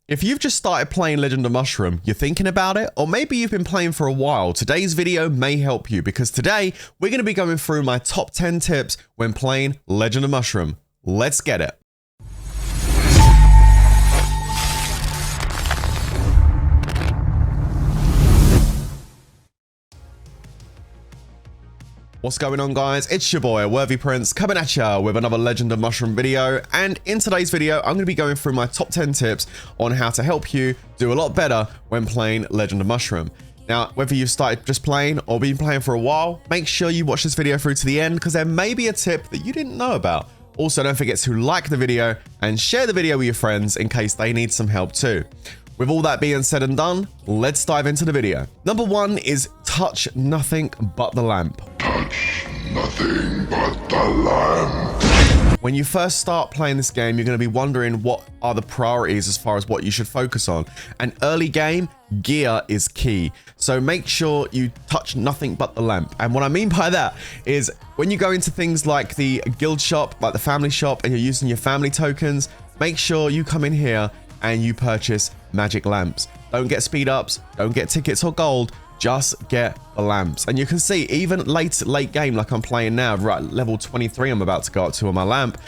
If you've just started playing Legend of Mushroom, you're thinking about it, or maybe you've been playing for a while, today's video may help you because today we're going to be going through my top 10 tips when playing Legend of Mushroom. Let's get it. What's going on, guys? It's your boy Worthyprince coming at ya with another Legend of Mushroom video, and in today's video I'm going to be going through my top 10 tips on how to help you do a lot better when playing Legend of Mushroom. Now, whether you've started just playing or been playing for a while, make sure you watch this video through to the end because there may be a tip that you didn't know about. Also, don't forget to like the video and share the video with your friends in case they need some help too. With all that being said and done, let's dive into the video. Number 1 is touch nothing but the lamp. Touch nothing but the lamp. When you first start playing this game, you're going to be wondering what are the priorities as far as what you should focus on. And early game, gear is key. So make sure you touch nothing but the lamp. And what I mean by that is when you go into things like the guild shop, like the family shop, and you're using your family tokens, make sure you come in here and you purchase magic lamps. Don't get speed ups, don't get tickets or gold, just get the lamps. And you can see even late game, like I'm playing now, right, level 23 I'm about to go up to on my lamp,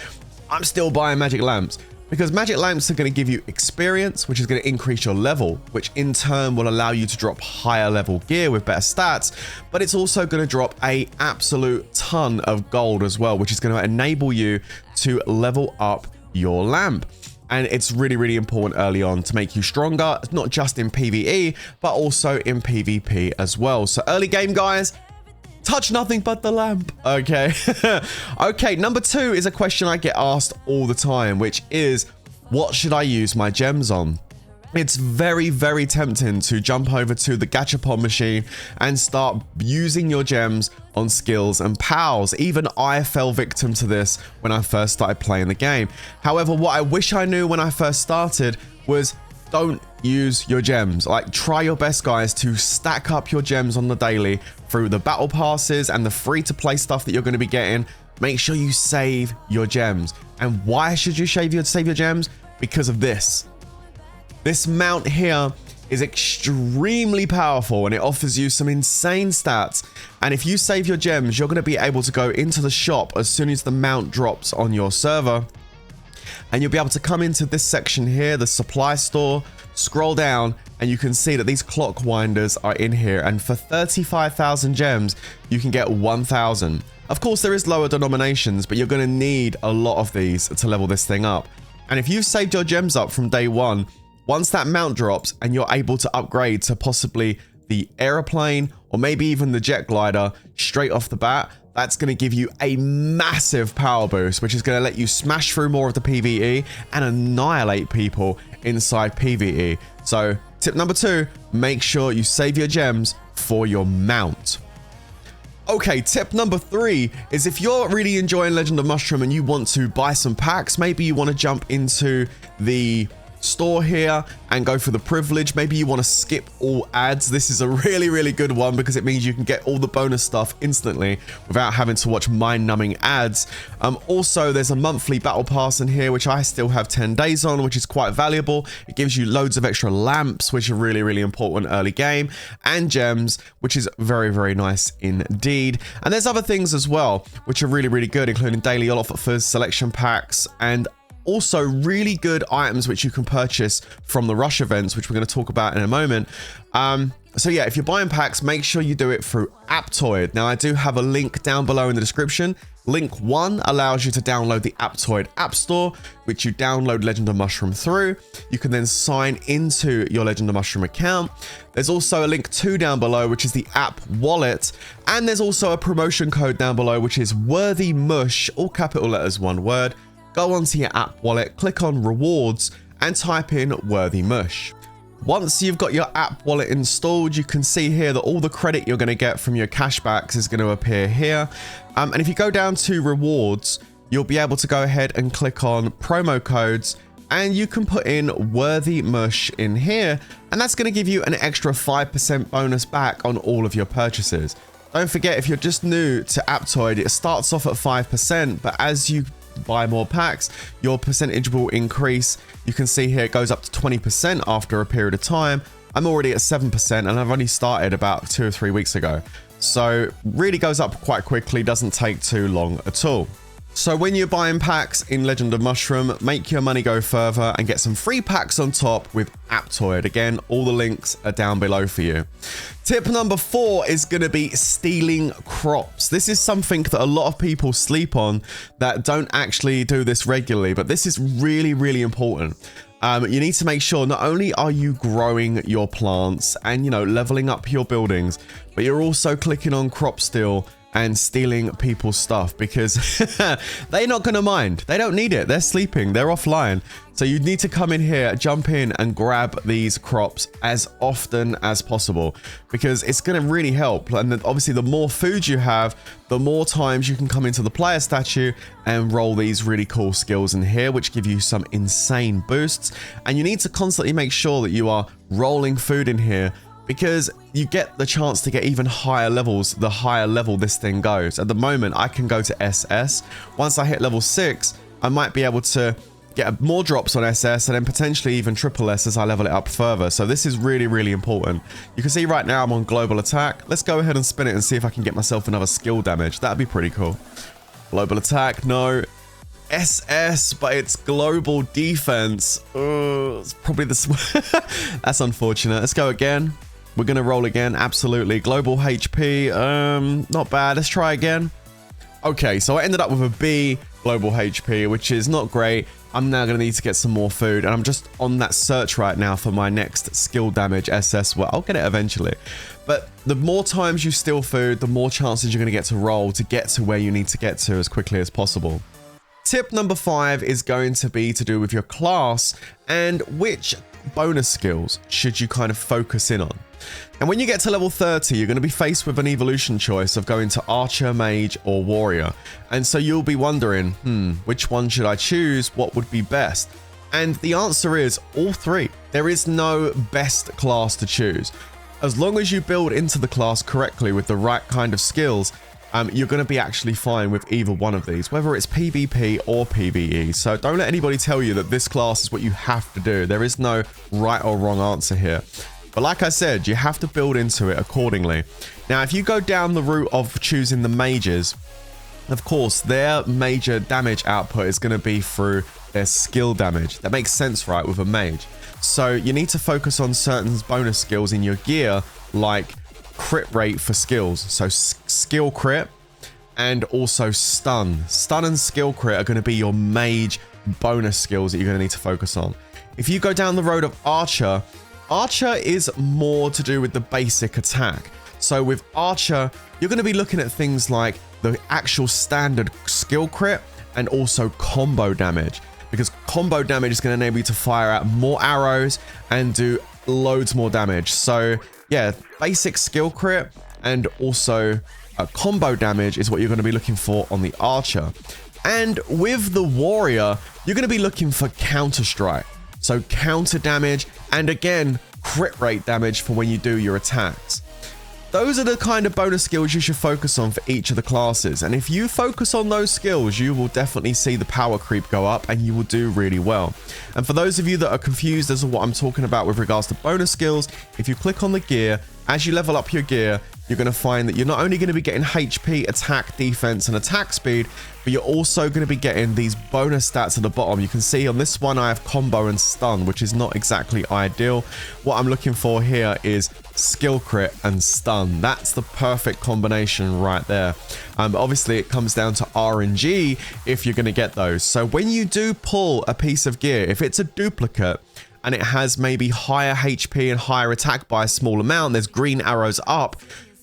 I'm still buying magic lamps because magic lamps are going to give you experience, which is going to increase your level, which in turn will allow you to drop higher level gear with better stats. But it's also going to drop a absolute ton of gold as well, which is going to enable you to level up your lamp. And it's really, really important early on to make you stronger, not just in PvE, but also in PvP as well. So early game, guys, touch nothing but the lamp, okay? Okay, number 2 is a question I get asked all the time, which is, what should I use my gems on? It's very, very tempting to jump over to the gachapon machine and start using your gems on skills and pals. Even I fell victim to this when I first started playing the game. However, what I wish I knew when I first started was don't use your gems. Like, try your best, guys, to stack up your gems on the daily through the battle passes and the free-to-play stuff that you're going to be getting. Make sure you save your gems. And why should you save your gems? Because of this. This mount here is extremely powerful and it offers you some insane stats. And if you save your gems, you're going to be able to go into the shop as soon as the mount drops on your server. And you'll be able to come into this section here, the supply store, scroll down, and you can see that these clock winders are in here. And for 35,000 gems, you can get 1,000. Of course, there is lower denominations, but you're going to need a lot of these to level this thing up. And if you've saved your gems up from day one, once that mount drops and you're able to upgrade to possibly the aeroplane or maybe even the jet glider straight off the bat, that's going to give you a massive power boost, which is going to let you smash through more of the PvE and annihilate people inside PvE. So tip number 2, make sure you save your gems for your mount. Okay, tip number 3 is if you're really enjoying Legend of Mushroom and you want to buy some packs, maybe you want to jump into the store here and go for the privilege. Maybe you want to skip all ads. This is a really, really good one because it means you can get all the bonus stuff instantly without having to watch mind-numbing ads. Also, there's a monthly battle pass in here, which I still have 10 days on, which is quite valuable. It gives you loads of extra lamps, which are really, really important early game, and gems, which is very, very nice indeed. And there's other things as well, which are really, really good, including daily offers, selection packs, and also really good items which you can purchase from the rush events, which we're going to talk about in a moment. So yeah, if you're buying packs, make sure you do it through Aptoide. Now, I do have a link down below in the description. Link 1 allows you to download the Aptoide App Store, which you download Legend of Mushroom through. You can then sign into your Legend of Mushroom account. There's also a link 2 down below, which is the app wallet. And there's also a promotion code down below, which is WorthyMush, all capital letters, one word. Go onto your app wallet, click on rewards and type in WorthyMush. Once you've got your app wallet installed, you can see here that all the credit you're going to get from your cashbacks is going to appear here. And if you go down to rewards, you'll be able to go ahead and click on promo codes and you can put in WorthyMush in here. And that's going to give you an extra 5% bonus back on all of your purchases. Don't forget, if you're just new to Aptoide, it starts off at 5%, but as you to buy more packs, your percentage will increase. You can see here it goes up to 20% after a period of time. I'm already at 7% and I've only started about 2 or 3 weeks ago. So really goes up quite quickly, doesn't take too long at all. So when you're buying packs in Legend of Mushroom, make your money go further and get some free packs on top with Aptoid. Again, all the links are down below for you. Tip number 4 is going to be stealing crops. This is something that a lot of people sleep on that don't actually do this regularly, but this is really, really important. You need to make sure not only are you growing your plants and, you know, leveling up your buildings, but you're also clicking on crop steal and stealing people's stuff, because they're not going to mind. They don't need it. They're sleeping. They're offline. So you need to come in here, jump in and grab these crops as often as possible, because it's going to really help. And then obviously the more food you have, the more times you can come into the player statue and roll these really cool skills in here, which give you some insane boosts. And you need to constantly make sure that you are rolling food in here, because you get the chance to get even higher levels the higher level this thing goes. At the moment, I can go to SS. Once I hit level 6, I might be able to get more drops on SS and then potentially even triple S as I level it up further. So this is really, really important. You can see right now I'm on global attack. Let's go ahead and spin it and see if I can get myself another skill damage. That'd be pretty cool. Global attack, no. SS, but it's global defense. Oh, it's probably the... That's unfortunate. Let's go again. We're going to roll again. Absolutely. Global HP. Not bad. Let's try again. Okay, so I ended up with a B global HP, which is not great. I'm now going to need to get some more food, and I'm just on that search right now for my next skill damage SS. Well, I'll get it eventually. But the more times you steal food, the more chances you're going to get to roll to get to where you need to get to as quickly as possible. Tip number 5 is going to be to do with your class and which bonus skills should you kind of focus in on. And when you get to level 30, you're going to be faced with an evolution choice of going to Archer, Mage, or Warrior. And so you'll be wondering, which one should I choose? What would be best? And the answer is all 3. There is no best class to choose. As long as you build into the class correctly with the right kind of skills, you're going to be actually fine with either one of these, whether it's PvP or PvE. So don't let anybody tell you that this class is what you have to do. There is no right or wrong answer here. But like I said, you have to build into it accordingly. Now, if you go down the route of choosing the mages, of course, their major damage output is going to be through their skill damage. That makes sense, right, with a mage. So you need to focus on certain bonus skills in your gear, like crit rate for skills. So skill crit and also stun. Stun and skill crit are going to be your mage bonus skills that you're going to need to focus on. If you go down the road of Archer, Archer is more to do with the basic attack. So with Archer, you're going to be looking at things like the actual standard skill crit and also combo damage, because combo damage is going to enable you to fire out more arrows and do loads more damage. So yeah, basic skill crit and also combo damage is what you're going to be looking for on the Archer. And with the Warrior, you're going to be looking for counter strike. So counter damage, and again, crit rate damage for when you do your attacks. Those are the kind of bonus skills you should focus on for each of the classes. And if you focus on those skills, you will definitely see the power creep go up and you will do really well. And for those of you that are confused as to what I'm talking about with regards to bonus skills, if you click on the gear, as you level up your gear, you're going to find that you're not only going to be getting HP, attack, defense, and attack speed, but you're also going to be getting these bonus stats at the bottom. You can see on this one, I have combo and stun, which is not exactly ideal. What I'm looking for here is skill crit and stun. That's the perfect combination right there. Obviously, it comes down to RNG if you're going to get those. So when you do pull a piece of gear, if it's a duplicate, and it has maybe higher HP and higher attack by a small amount, there's green arrows up,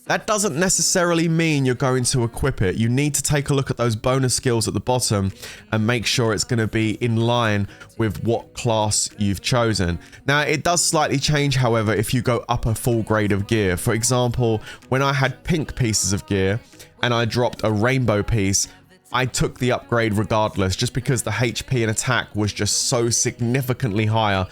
that doesn't necessarily mean you're going to equip it. You need to take a look at those bonus skills at the bottom and make sure it's going to be in line with what class you've chosen. Now, it does slightly change, however, if you go up a full grade of gear. For example, when I had pink pieces of gear and I dropped a rainbow piece, I took the upgrade regardless, just because the HP and attack was just so significantly higher.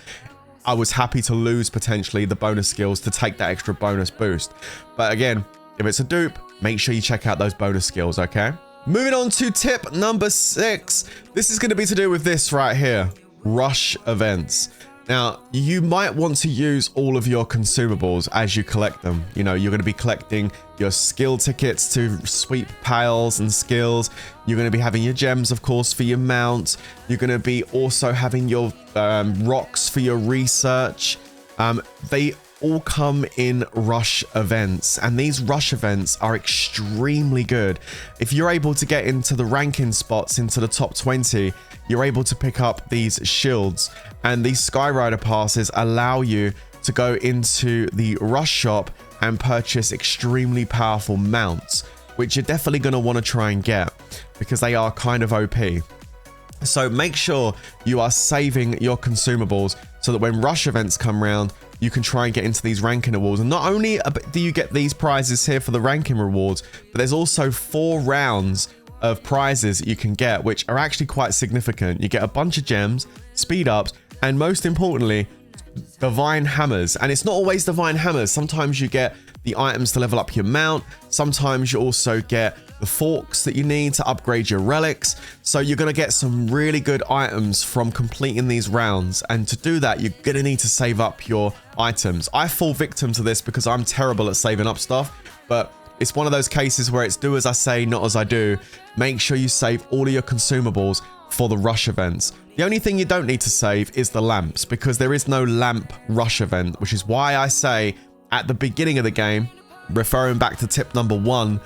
I was happy to lose potentially the bonus skills to take that extra bonus boost. But again, if it's a dupe, make sure you check out those bonus skills, okay? Moving on to tip number 6. This is going to be to do with this right here. Rush events. Now, you might want to use all of your consumables as you collect them. You know, you're going to be collecting your skill tickets to sweep piles and skills. You're going to be having your gems, of course, for your mount. You're going to be also having your rocks for your research. They all come in rush events, and these rush events are extremely good. If you're able to get into the ranking spots, into the top 20, you're able to pick up these shields, and these Skyrider passes allow you to go into the rush shop and purchase extremely powerful mounts, which you're definitely going to want to try and get because they are kind of OP. So make sure you are saving your consumables so that when rush events come around, you can try and get into these ranking rewards. And not only do you get these prizes here for the ranking rewards, but there's also 4 rounds of prizes that you can get, which are actually quite significant. You get a bunch of gems, speed ups, and most importantly, divine hammers. And it's not always divine hammers. Sometimes you get the items to level up your mount. Sometimes you also get the forks that you need to upgrade your relics. So you're going to get some really good items from completing these rounds. And to do that, you're going to need to save up your items. I fall victim to this because I'm terrible at saving up stuff, but it's one of those cases where it's do as I say, not as I do. Make sure you save all of your consumables for the rush events. The only thing you don't need to save is the lamps, because there is no lamp rush event, which is why I say at the beginning of the game, referring back to tip number 1,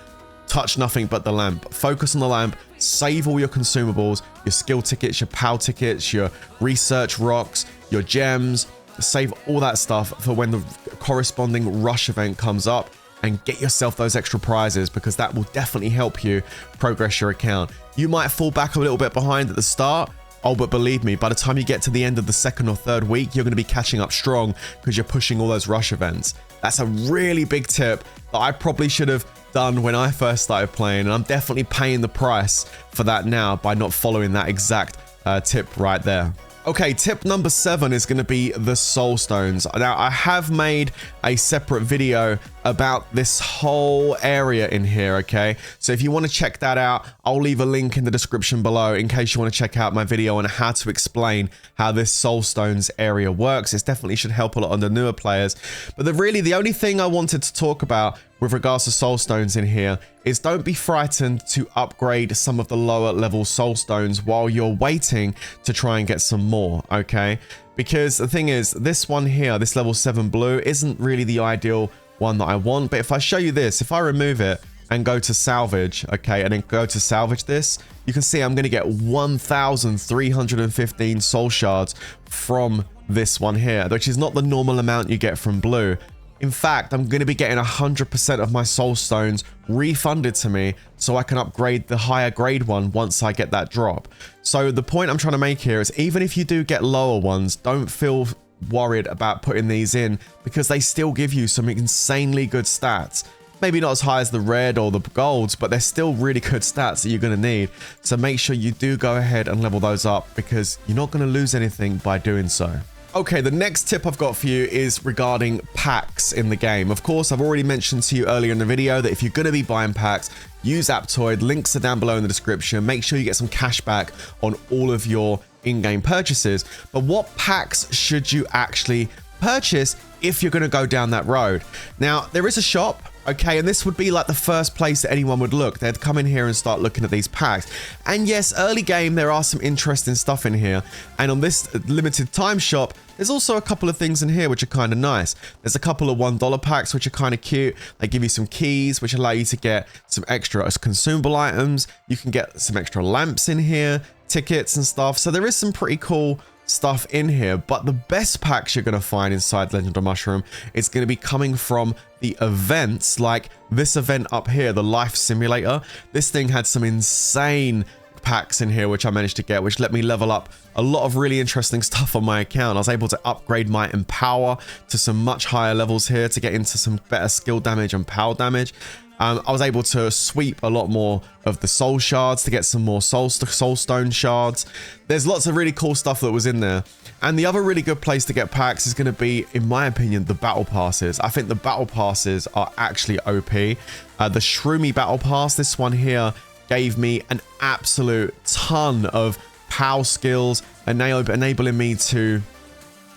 touch nothing but the lamp. Focus on the lamp, save all your consumables, your skill tickets, your POW tickets, your research rocks, your gems. Save all that stuff for when the corresponding rush event comes up, and get yourself those extra prizes, because that will definitely help you progress your account. You might fall back a little bit behind at the start. Oh, but believe me, by the time you get to the end of the 2nd or 3rd week, you're going to be catching up strong because you're pushing all those rush events. That's a really big tip that I probably should have done when I first started playing, and I'm definitely paying the price for that now by not following that exact tip right there. Okay, tip number 7 is going to be the soul stones. Now, I have made a separate video about this whole area in here, okay? So if you want to check that out, I'll leave a link in the description below in case you want to check out my video on how to explain how this soul stones area works. It definitely should help a lot on the newer players. But the only thing I wanted to talk about with regards to soul stones in here is don't be frightened to upgrade some of the lower level soul stones while you're waiting to try and get some more, okay? Because the thing is, this one here, this level 7 blue, isn't really the ideal one that I want. But if I show you this, if I remove it and go to salvage, okay, and then go to salvage this, you can see I'm going to get 1,315 soul shards from this one here, which is not the normal amount you get from blue. In fact, I'm going to be getting 100% of my soul stones refunded to me so I can upgrade the higher grade one once I get that drop. So the point I'm trying to make here is, even if you do get lower ones, don't feel worried about putting these in, because they still give you some insanely good stats. Maybe not as high as the red or the golds, but they're still really good stats that you're going to need. So make sure you do go ahead and level those up, because you're not going to lose anything by doing so. Okay, the next tip I've got for you is regarding packs in the game. Of course, I've already mentioned to you earlier in the video that if you're going to be buying packs, use Aptoide. Links are down below in the description. Make sure you get some cash back on all of your in-game purchases. But what packs should you actually purchase if you're going to go down that road? Now, there is a shop, okay, and this would be like the first place that anyone would look. They'd come in here and start looking at these packs. And yes, early game, there are some interesting stuff in here. And on this limited time shop, there's also a couple of things in here which are kind of nice. There's a couple of $1 packs which are kind of cute. They give you some keys which allow you to get some extra consumable items. You can get some extra lamps in here, tickets and stuff. So there is some pretty cool stuff in here, but the best packs you're going to find inside Legend of Mushroom is going to be coming from the events, like this event up here, the Life Simulator. This thing had some insane packs in here which I managed to get, which let me level up a lot of really interesting stuff on my account. I was able to upgrade my Empower to some much higher levels here to get into some better skill damage and power damage. I was able to sweep a lot more of the soul shards to get some more soul stone shards. There's lots of really cool stuff that was in there. And the other really good place to get packs is going to be, in my opinion, the battle passes. I think the battle passes are actually OP. The Shroomy battle pass, this one here, gave me an absolute ton of POW skills, enabling me to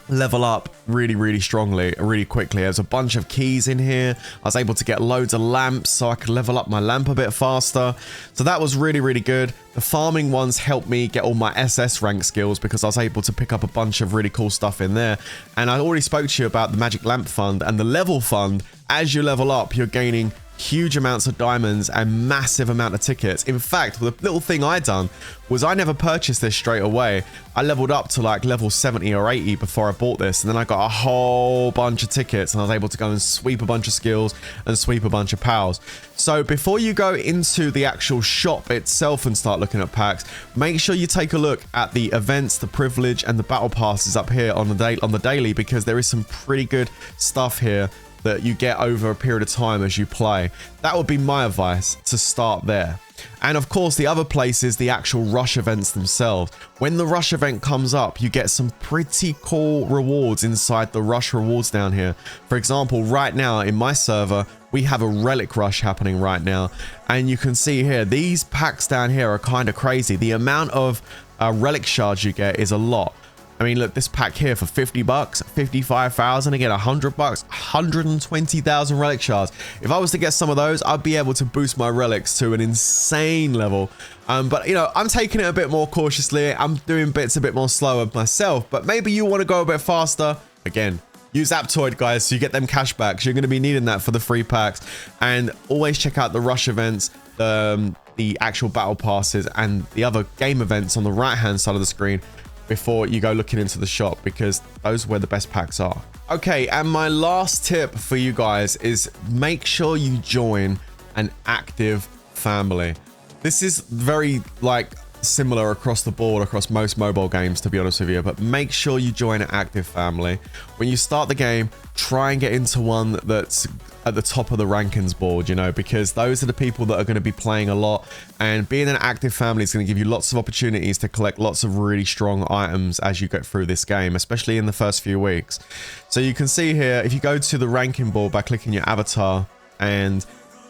level up really strongly, really quickly. There's a bunch of keys in here. I was able to get loads of lamps so I could level up my lamp a bit faster. So that was really good. The farming ones helped me get all my SS rank skills because I was able to pick up a bunch of really cool stuff in there. And I already spoke to you about the magic lamp fund and the level fund. As you level up, you're gaining huge amounts of diamonds and massive amount of tickets. In fact, the little thing I done was I never purchased this straight away. I leveled up to like level 70 or 80 before I bought this, and then I got a whole bunch of tickets and I was able to go and sweep a bunch of skills and sweep a bunch of pals. So before you go into the actual shop itself and start looking at packs, make sure you take a look at the events, the privilege and the battle passes up here on the daily, because there is some pretty good stuff here that you get over a period of time as you play. That would be my advice, to start there. And of course, the other place is the actual rush events themselves. When the rush event comes up, you get some pretty cool rewards inside the rush rewards down here. For example, right now in my server, we have a relic rush happening right now. And you can see here, these packs down here are kind of crazy. The amount of relic shards you get is a lot. I mean, look, this pack here for 50 bucks, 55,000, again, 100 bucks, 120,000 relic shards. If I was to get some of those, I'd be able to boost my relics to an insane level. But, you know, I'm taking it a bit more cautiously. I'm doing bits a bit more slower myself, but maybe you want to go a bit faster. Again, use Aptoid, guys, so you get them cashbacks. You're going to be needing that for the free packs. And always check out the rush events, the actual battle passes, and the other game events on the right-hand side of the screen before you go looking into the shop, because those are where the best packs are. Okay, and my last tip for you guys is make sure you join an active family. This is very like similar across the board across most mobile games, to be honest with you, but make sure you join an active family. When you start the game, try and get into one that's at the top of the rankings board, you know, because those are the people that are going to be playing a lot, and being an active family is going to give you lots of opportunities to collect lots of really strong items as you get through this game, especially in the first few weeks. So you can see here, if you go to the ranking board by clicking your avatar, and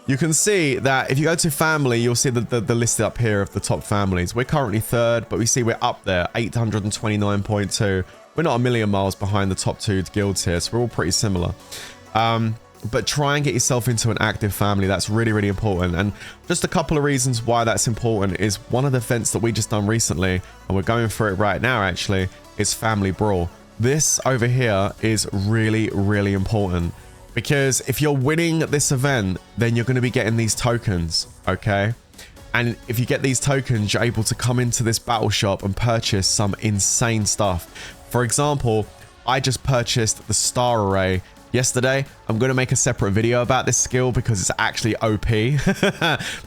you can see that if you go to family, you'll see the list up here of the top families. We're currently third, but we see we're up there, 829.2. We're not a million miles behind the top two guilds here, so we're all pretty similar. But try and get yourself into an active family. That's really important. And just a couple of reasons why that's important is one of the events that we just done recently, and we're going through it right now actually, is Family Brawl. This over here is really important, because if you're winning this event, then you're going to be getting these tokens, okay? And if you get these tokens, you're able to come into this battle shop and purchase some insane stuff. For example, I just purchased the Star Array yesterday. I'm going to make a separate video about this skill because it's actually OP.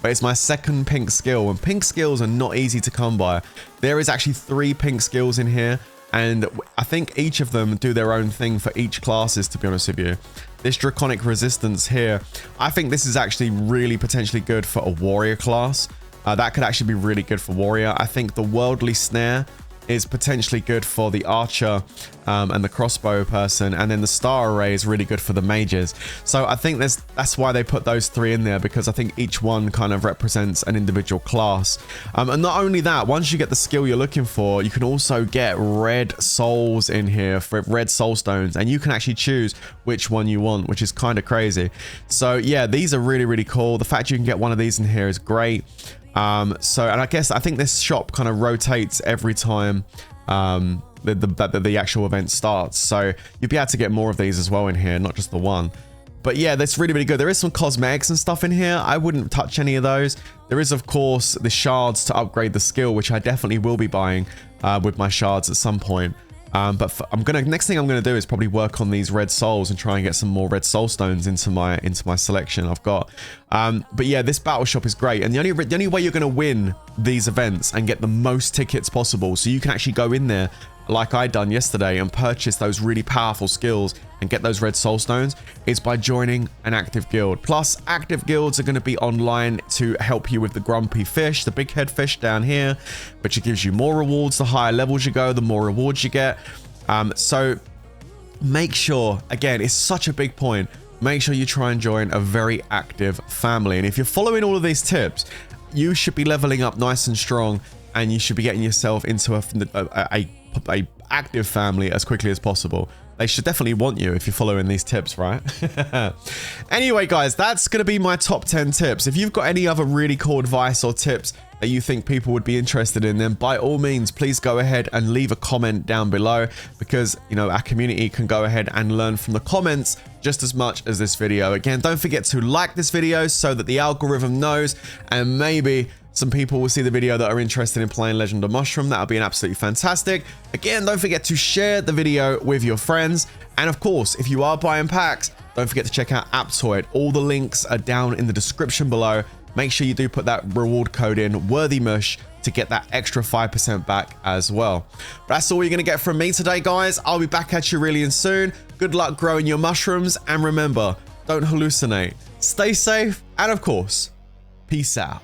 But it's my second pink skill, and pink skills are not easy to come by. There is actually 3 pink skills in here, and I think each of them do their own thing for each classes, to be honest with you. This Draconic Resistance here, I think this is actually really potentially good for a warrior class. That could actually be really good for warrior. I think the Worldly Snare is potentially good for the archer and the crossbow person, and then the Star Array is really good for the mages. So I think that's why they put those 3 in there, because I think each one kind of represents an individual class. And not only that, once you get the skill you're looking for, you can also get red souls in here, for red soul stones, and you can actually choose which one you want, which is kind of crazy. So yeah, these are really cool. The fact you can get one of these in here is great. And I think this shop kind of rotates every time the actual event starts, so you'll be able to get more of these as well in here, not just the one. But yeah, that's really good. There is some cosmetics and stuff in here. I wouldn't touch any of those. There is, of course, the shards to upgrade the skill, which I definitely will be buying with my shards at some point. Next thing I'm gonna do is probably work on these red souls and try and get some more red soul stones into my selection I've got. But yeah, this battle shop is great, and the only way you're gonna win these events and get the most tickets possible, so you can actually go in there like I done yesterday and purchase those really powerful skills and get those red soul stones, is by joining an active guild. Plus, active guilds are going to be online to help you with the grumpy fish, the big head fish down here, which gives you more rewards. The higher levels you go, the more rewards you get. So make sure, again, it's such a big point, make sure you try and join a very active family. And if you're following all of these tips, you should be leveling up nice and strong, and you should be getting yourself into a active family as quickly as possible. They should definitely want you if you're following these tips, right? Anyway, guys, that's going to be my top 10 tips. If you've got any other really cool advice or tips that you think people would be interested in, then by all means, please go ahead and leave a comment down below, because, you know, our community can go ahead and learn from the comments just as much as this video. Again, don't forget to like this video so that the algorithm knows, and maybe some people will see the video that are interested in playing Legend of Mushroom. That would be absolutely fantastic. Again, don't forget to share the video with your friends. And of course, if you are buying packs, don't forget to check out Aptoide. All the links are down in the description below. Make sure you do put that reward code in, Worthymush, to get that extra 5% back as well. But that's all you're going to get from me today, guys. I'll be back at you really soon. Good luck growing your mushrooms. And remember, don't hallucinate. Stay safe. And of course, peace out.